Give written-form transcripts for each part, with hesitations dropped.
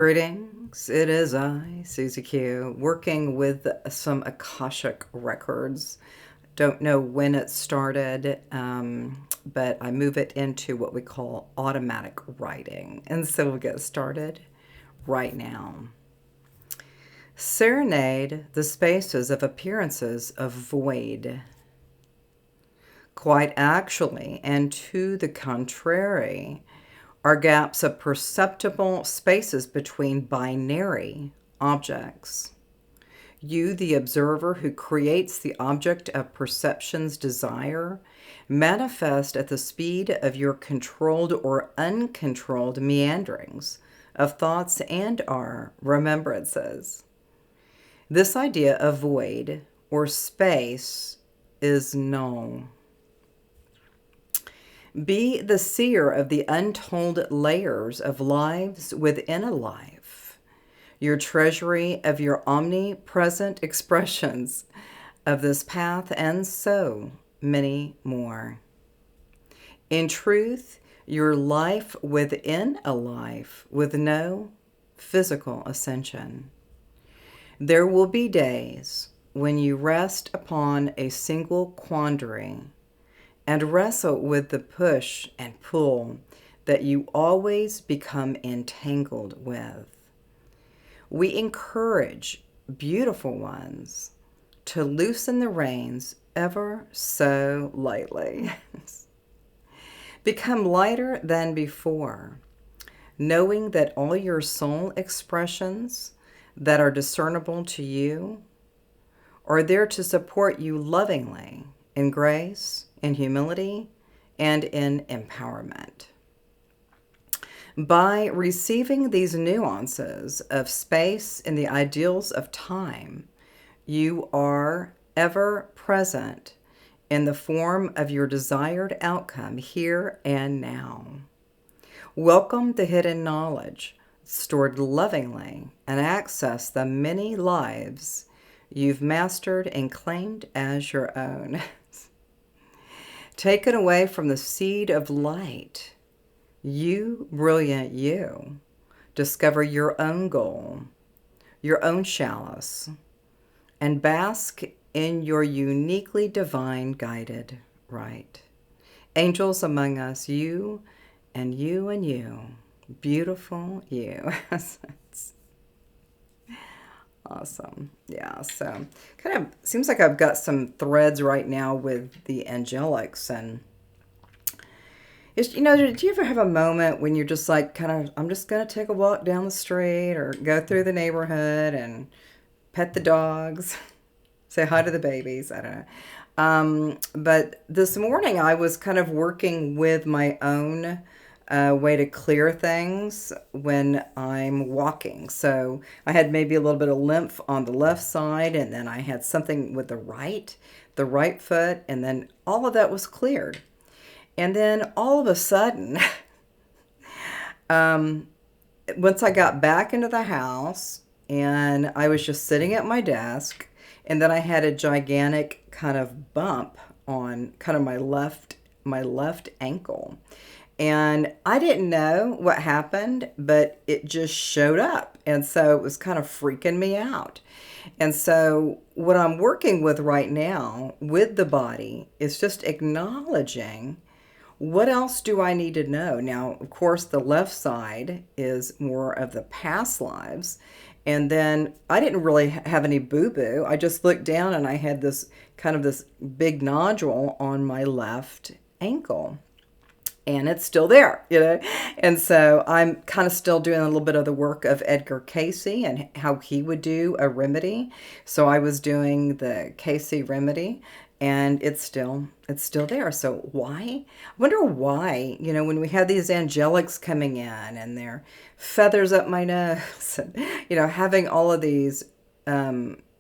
Greetings, it is I, Susie Q, working with some Akashic records. Don't know when it started, but I move it into what we call automatic writing. And so we'll get started right now. Serenade the spaces of appearances of void. Quite actually, and to the contrary, are gaps of perceptible spaces between binary objects. You, the observer who creates the object of perception's desire, manifest at the speed of your controlled or uncontrolled meanderings of thoughts and our remembrances. This idea of void or space is null. Be the seer of the untold layers of lives within a life, your treasury of your omnipresent expressions of this path, and so many more. In truth, your life within a life with no physical ascension. There will be days when you rest upon a single quandary and wrestle with the push and pull that you always become entangled with. We encourage beautiful ones to loosen the reins ever so lightly. Become lighter than before, knowing that all your soul expressions that are discernible to you are there to support you lovingly in grace, in humility, and in empowerment. By receiving these nuances of space and the ideals of time, you are ever present in the form of your desired outcome here and now. Welcome the hidden knowledge stored lovingly and access the many lives you've mastered and claimed as your own. Taken away from the seed of light, you, brilliant you, discover your own goal, your own chalice, and bask in your uniquely divine guided right. Angels among us, you and you and you, beautiful you. Awesome. Yeah, so kind of seems like I've got some threads right now with the angelics. And it's, do you ever have a moment when you're just like, kind of, I'm just going to take a walk down the street or go through the neighborhood and pet the dogs, say hi to the babies? I don't know. But this morning I was kind of working with my own way to clear things when I'm walking. So I had maybe a little bit of lymph on the left side, and then I had something with the right foot, and then all of that was cleared. And then all of a sudden, once I got back into the house and I was just sitting at my desk, and then I had a gigantic kind of bump on kind of my left ankle. And I didn't know what happened, but it just showed up. And so it was kind of freaking me out. And so what I'm working with right now with the body is just acknowledging, what else do I need to know? Now, of course, the left side is more of the past lives. And then I didn't really have any boo-boo. I just looked down and I had this kind of this big nodule on my left ankle. And it's still there, And so I'm kind of still doing a little bit of the work of Edgar Casey and how he would do a remedy. So I was doing the Casey remedy, and it's still there. So why? I wonder why, when we have these angelics coming in and their feathers up my nose, and, having all of these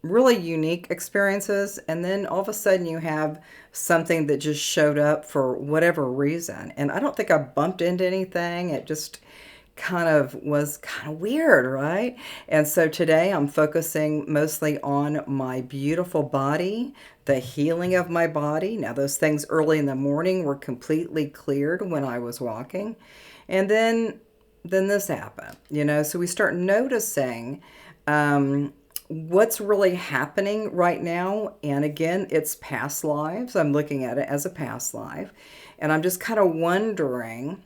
really unique experiences, and then all of a sudden you have something that just showed up for whatever reason. And I don't think I bumped into anything. It just kind of was kind of weird, right? And so today I'm focusing mostly on my beautiful body, the healing of my body. Now, those things early in the morning were completely cleared when I was walking. And then then this happened, so we start noticing what's really happening right now. And again, it's past lives. I'm looking at it as a past life, and I'm just kind of wondering,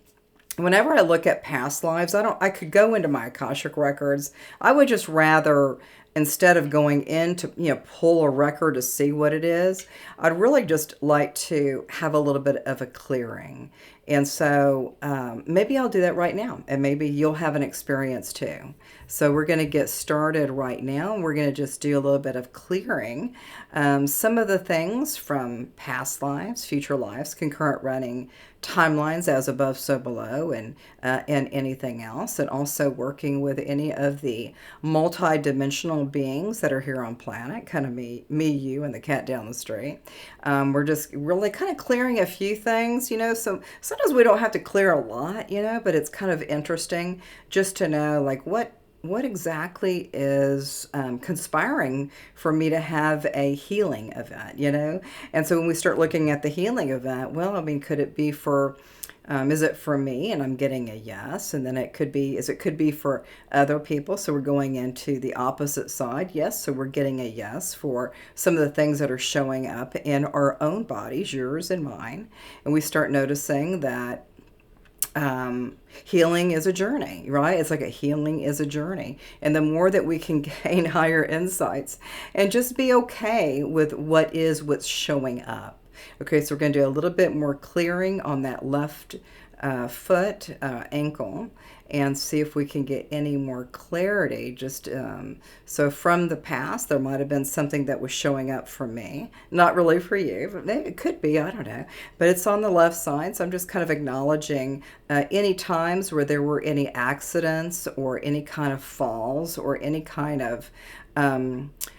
whenever I look at past lives, I could go into my Akashic records. I would just rather, instead of going in to, pull a record to see what it is, I'd really just like to have a little bit of a clearing. And so maybe I'll do that right now, and maybe you'll have an experience too. So we're going to get started right now. We're going to just do a little bit of clearing. Some of the things from past lives, future lives, concurrent running timelines, as above, so below, and anything else, and also working with any of the multi-dimensional beings that are here on planet, kind of me, you, and the cat down the street. We're just really kind of clearing a few things, so sometimes we don't have to clear a lot, but it's kind of interesting just to know, like, what exactly is conspiring for me to have a healing event, And so when we start looking at the healing event, well, I mean, could it be for, is it for me? And I'm getting a yes. And then it could be for other people. So we're going into the opposite side. Yes. So we're getting a yes for some of the things that are showing up in our own bodies, yours and mine. And we start noticing that healing is a journey, right? It's like a healing is a journey. And the more that we can gain higher insights and just be okay with what's showing up. Okay, so we're going to do a little bit more clearing on that left foot, ankle, and see if we can get any more clarity. Just so from the past, there might have been something that was showing up for me, not really for you, but maybe it could be, I don't know. But it's on the left side, so I'm just kind of acknowledging any times where there were any accidents or any kind of falls or any kind of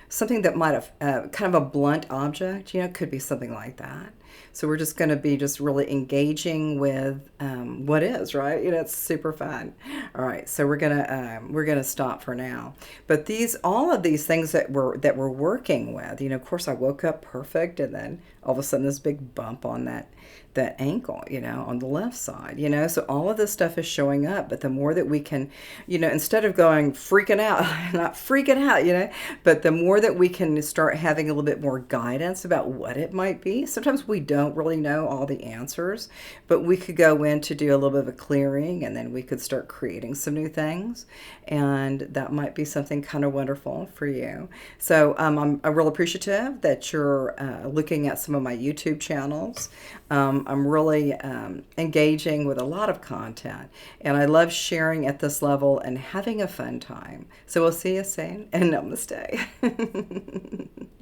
something that might have kind of a blunt object, could be something like that. So we're just going to be just really engaging with what is, right? It's super fun. All right, so we're gonna stop for now. But all of these things that we're working with, of course, I woke up perfect, and then all of a sudden this big bump on that ankle, on the left side, so all of this stuff is showing up. But the more that we can, instead of going freaking out, not freaking out, but the more that we can start having a little bit more guidance about what it might be. Sometimes we don't really know all the answers, but we could go in to do a little bit of a clearing, and then we could start creating some new things, and that might be something kind of wonderful for you. So I'm real appreciative that you're looking at some of my YouTube channels. I'm really engaging with a lot of content, and I love sharing at this level and having a fun time. So we'll see you soon, and namaste.